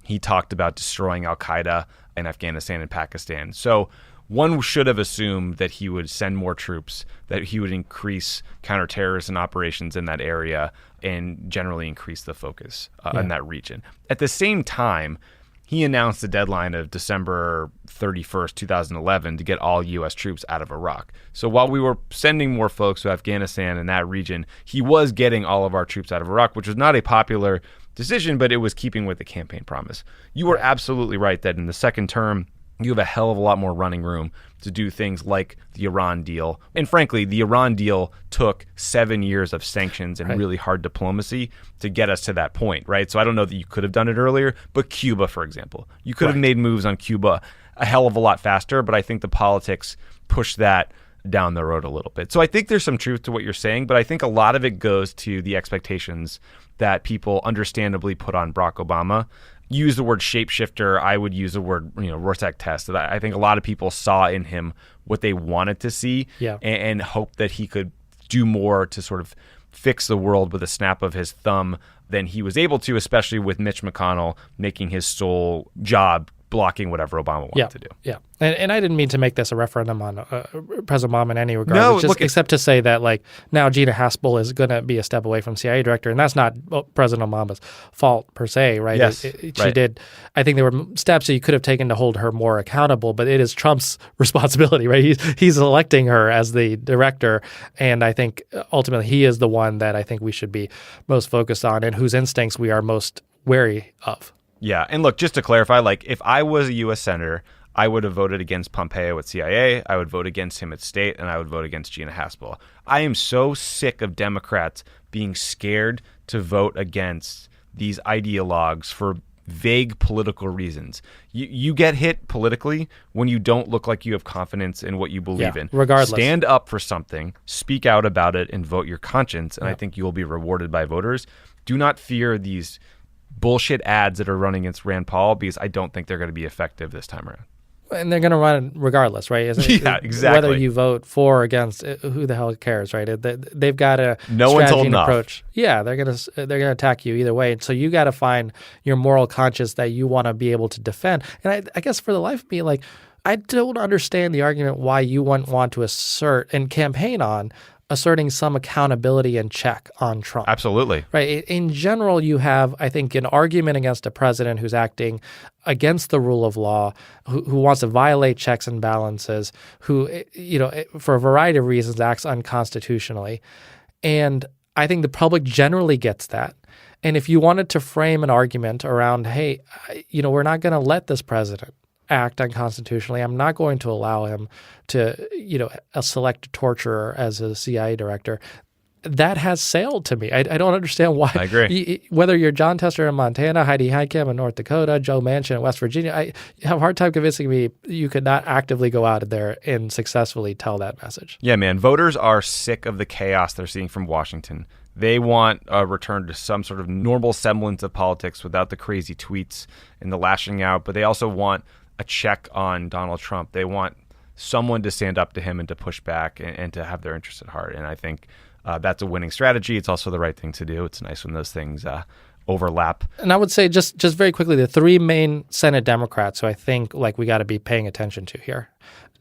He talked about destroying al-Qaeda in Afghanistan and Pakistan. So one should have assumed that he would send more troops, that he would increase counterterrorism operations in that area, and generally increase the focus in that region. At the same time, he announced the deadline of December 31st, 2011 to get all U.S. troops out of Iraq. So while we were sending more folks to Afghanistan and that region, he was getting all of our troops out of Iraq, which was not a popular decision, but it was keeping with the campaign promise. You were absolutely right that in the second term, you have a hell of a lot more running room to do things like the Iran deal. And frankly, the Iran deal took 7 years of sanctions and really hard diplomacy to get us to that point, right? So I don't know that you could have done it earlier, but Cuba, for example, you could have made moves on Cuba a hell of a lot faster, but I think the politics pushed that down the road a little bit. So I think there's some truth to what you're saying, but I think a lot of it goes to the expectations that people understandably put on Barack Obama. Use the word shapeshifter. I would use the word, Rorschach test. That I think a lot of people saw in him what they wanted to see and hoped that he could do more to sort of fix the world with a snap of his thumb than he was able to, especially with Mitch McConnell making his sole job blocking whatever Obama wanted to do. Yeah. And I didn't mean to make this a referendum on President Obama in any regard. No, except to say that now Gina Haspel is going to be a step away from CIA director, and that's not President Obama's fault per se, right? Yes, she did. I think there were steps that you could have taken to hold her more accountable, but it is Trump's responsibility, right? He's electing her as the director, and I think ultimately he is the one that I think we should be most focused on and whose instincts we are most wary of. Yeah. And look, just to clarify, if I was a U.S. Senator, I would have voted against Pompeo at CIA, I would vote against him at State, and I would vote against Gina Haspel. I am so sick of Democrats being scared to vote against these ideologues for vague political reasons. You get hit politically when you don't look like you have confidence in what you believe in. Regardless. Stand up for something, speak out about it, and vote your conscience, and I think you will be rewarded by voters. Do not fear these bullshit ads that are running against Rand Paul, because I don't think they're going to be effective this time around. And they're going to run regardless, right? Exactly. Whether you vote for or against, who the hell cares, right? They've got a strategy and approach. Yeah, they're going to attack you either way. So you got to find your moral conscience that you want to be able to defend. And I guess for the life of me, I don't understand the argument why you wouldn't want to assert and campaign on asserting some accountability and check on Trump. Absolutely. Right. In general, you have, I think, an argument against a president who's acting against the rule of law, who wants to violate checks and balances, who, for a variety of reasons, acts unconstitutionally. And I think the public generally gets that. And if you wanted to frame an argument around, hey, we're not going to let this president act unconstitutionally. I'm not going to allow him to, select a torturer as a CIA director. That has sailed to me. I don't understand why. I agree. Whether you're John Tester in Montana, Heidi Heitkamp in North Dakota, Joe Manchin in West Virginia, I have a hard time convincing me you could not actively go out there and successfully tell that message. Yeah, man. Voters are sick of the chaos they're seeing from Washington. They want a return to some sort of normal semblance of politics without the crazy tweets and the lashing out, but they also want a check on Donald Trump. They want someone to stand up to him and to push back and to have their interests at heart. And I think that's a winning strategy. It's also the right thing to do. It's nice when those things overlap. And I would say just very quickly, the three main Senate Democrats who I think we got to be paying attention to here.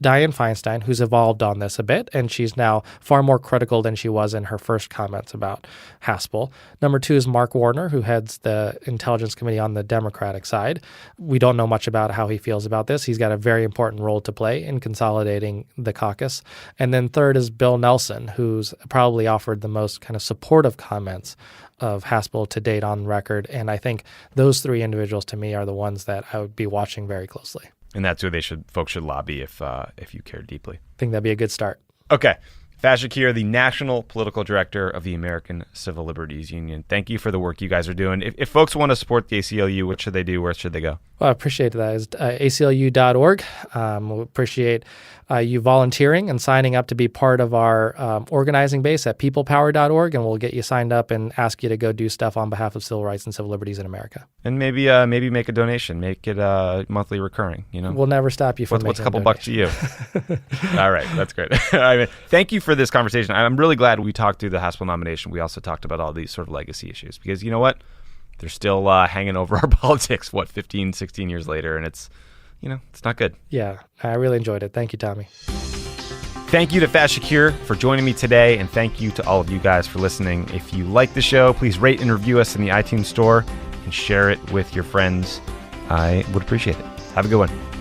Dianne Feinstein, who's evolved on this a bit, and she's now far more critical than she was in her first comments about Haspel. Number two is Mark Warner, who heads the Intelligence Committee on the Democratic side. We don't know much about how he feels about this. He's got a very important role to play in consolidating the caucus. And then third is Bill Nelson, who's probably offered the most kind of supportive comments of Haspel to date on record. And I think those three individuals to me are the ones that I would be watching very closely. And that's who folks should lobby if you care deeply. I think that'd be a good start. Okay. Faiz Shakir, the National Political Director of the American Civil Liberties Union. Thank you for the work you guys are doing. If folks want to support the ACLU, what should they do? Where should they go? Well, I appreciate that. It's ACLU.org. We appreciate you volunteering and signing up to be part of our organizing base at peoplepower.org, and we'll get you signed up and ask you to go do stuff on behalf of civil rights and civil liberties in America. And maybe make a donation. Make it monthly recurring. We'll never stop you from what's a couple bucks to you? All right, that's great. I mean, thank you for this conversation. I'm really glad we talked through the Haspel nomination. We also talked about all these sort of legacy issues because you know what? They're still hanging over our politics, 15, 16 years later, and it's not good. Yeah, I really enjoyed it. Thank you, Tommy. Thank you to Faiz Shakir for joining me today, and thank you to all of you guys for listening. If you like the show, please rate and review us in the iTunes store and share it with your friends. I would appreciate it. Have a good one.